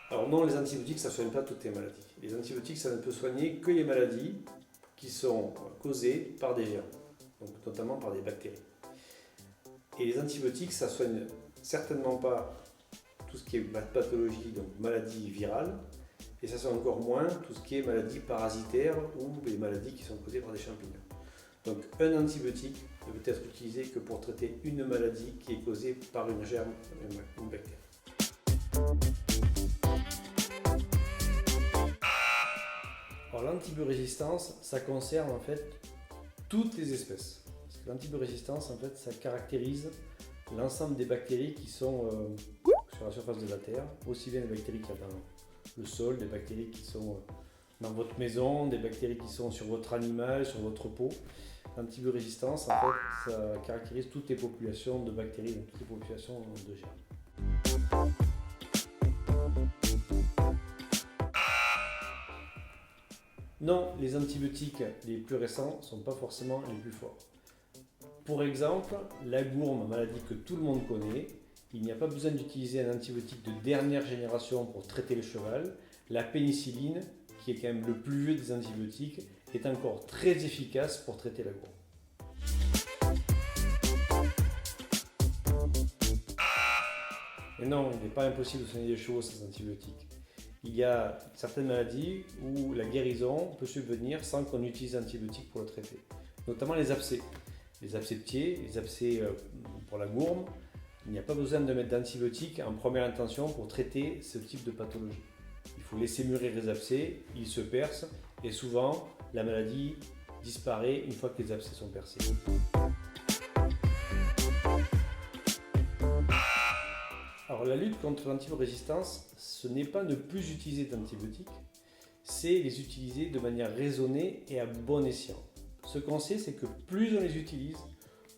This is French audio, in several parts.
Alors non, les antibiotiques, ça ne soigne pas toutes les maladies. Les antibiotiques, ça ne peut soigner que les maladies qui sont causées par des germes, donc notamment par des bactéries. Et les antibiotiques, ça ne soigne certainement pas tout ce qui est pathologie, donc maladie virale, et ça soigne encore moins tout ce qui est maladie parasitaire ou les maladies qui sont causées par des champignons. Donc un antibiotique ne peut être utilisé que pour traiter une maladie qui est causée par une germe, une bactérie. Alors l'antibiorésistance, ça concerne en fait toutes les espèces. Parce que l'antibiorésistance, en fait, ça caractérise l'ensemble des bactéries qui sont sur la surface de la Terre, aussi bien les bactéries qu'il y a dans le sol, des bactéries qui sont dans votre maison, des bactéries qui sont sur votre animal, sur votre peau. L'antibiorésistance, en fait, ça caractérise toutes les populations de bactéries, donc toutes les populations de germes. Non, les antibiotiques les plus récents ne sont pas forcément les plus forts. Pour exemple, la gourme, maladie que tout le monde connaît, il n'y a pas besoin d'utiliser un antibiotique de dernière génération pour traiter le cheval. La pénicilline, qui est quand même le plus vieux des antibiotiques, est encore très efficace pour traiter la gourme. Et non, il n'est pas impossible de soigner les chevaux sans antibiotiques. Il y a certaines maladies où la guérison peut subvenir sans qu'on utilise d'antibiotiques pour le traiter, notamment les abcès. Les abcès de pied, les abcès pour la gourme, il n'y a pas besoin de mettre d'antibiotiques en première intention pour traiter ce type de pathologie. Il faut laisser mûrir les abcès, ils se percent et souvent la maladie disparaît une fois que les abcès sont percés. Alors la lutte contre l'antibiorésistance, ce n'est pas ne plus utiliser d'antibiotiques, c'est les utiliser de manière raisonnée et à bon escient. Ce qu'on sait, c'est que plus on les utilise,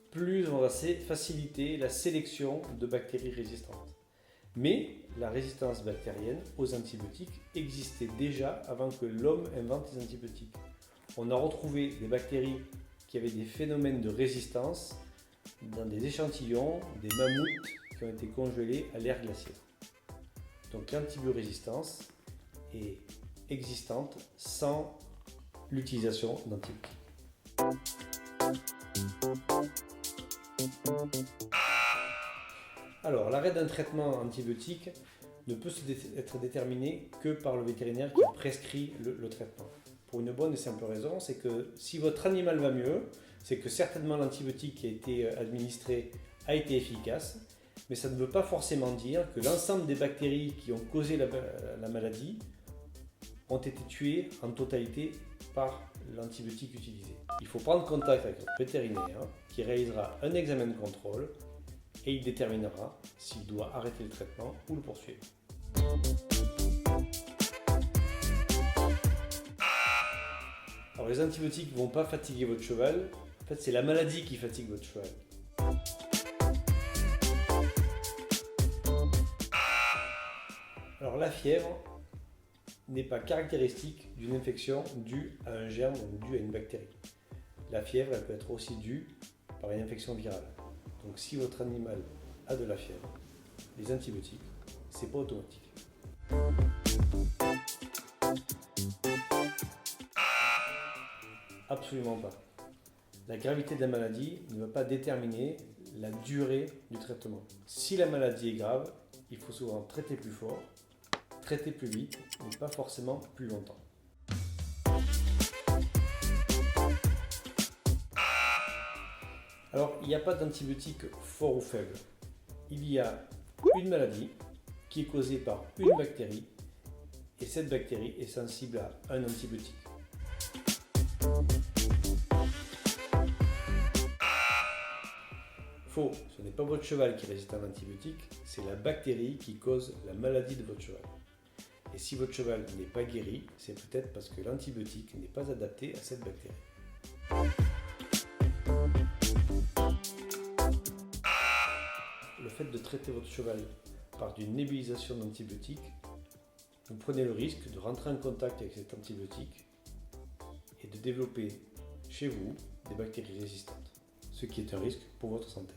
plus on va faciliter la sélection de bactéries résistantes. Mais la résistance bactérienne aux antibiotiques existait déjà avant que l'homme invente les antibiotiques. On a retrouvé des bactéries qui avaient des phénomènes de résistance dans des échantillons des mammouths qui ont été congelés à l'ère glaciaire. Donc l'antibiorésistance est existante sans l'utilisation d'antibiotiques. Alors, l'arrêt d'un traitement antibiotique ne peut être déterminé que par le vétérinaire qui prescrit le traitement. Pour une bonne et simple raison, c'est que si votre animal va mieux, c'est que certainement l'antibiotique qui a été administré a été efficace, mais ça ne veut pas forcément dire que l'ensemble des bactéries qui ont causé la maladie ont été tuées en totalité par l'antibiotique utilisé. Il faut prendre contact avec votre vétérinaire qui réalisera un examen de contrôle et il déterminera s'il doit arrêter le traitement ou le poursuivre. Alors les antibiotiques ne vont pas fatiguer votre cheval, en fait c'est la maladie qui fatigue votre cheval. Alors la fièvre n'est pas caractéristique d'une infection due à un germe ou due à une bactérie. La fièvre elle peut être aussi due par une infection virale. Donc si votre animal a de la fièvre, les antibiotiques, c'est pas automatique. Absolument pas. La gravité de la maladie ne va pas déterminer la durée du traitement. Si la maladie est grave, il faut souvent traiter plus fort, traiter plus vite, mais pas forcément plus longtemps. Alors, il n'y a pas d'antibiotique fort ou faible. Il y a une maladie qui est causée par une bactérie et cette bactérie est sensible à un antibiotique. Faux, ce n'est pas votre cheval qui résiste à un antibiotique, c'est la bactérie qui cause la maladie de votre cheval. Et si votre cheval n'est pas guéri, c'est peut-être parce que l'antibiotique n'est pas adapté à cette bactérie. Le fait de traiter votre cheval par d'une nébulisation d'antibiotiques, vous prenez le risque de rentrer en contact avec cet antibiotique et de développer chez vous des bactéries résistantes, ce qui est un risque pour votre santé.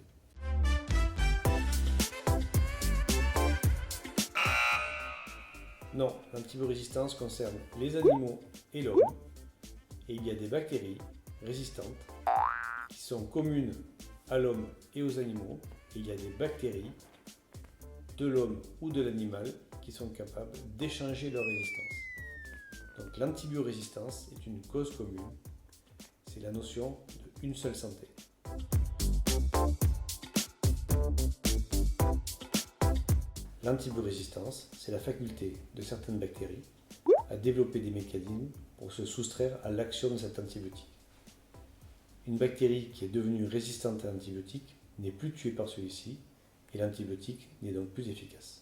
Non, l'antibiorésistance concerne les animaux et l'homme, et il y a des bactéries résistantes qui sont communes à l'homme et aux animaux, et il y a des bactéries de l'homme ou de l'animal qui sont capables d'échanger leur résistance. Donc l'antibiorésistance est une cause commune, c'est la notion d'une seule santé. L'antibiorésistance, c'est la faculté de certaines bactéries à développer des mécanismes pour se soustraire à l'action de cet antibiotique. Une bactérie qui est devenue résistante à l'antibiotique n'est plus tuée par celui-ci et l'antibiotique n'est donc plus efficace.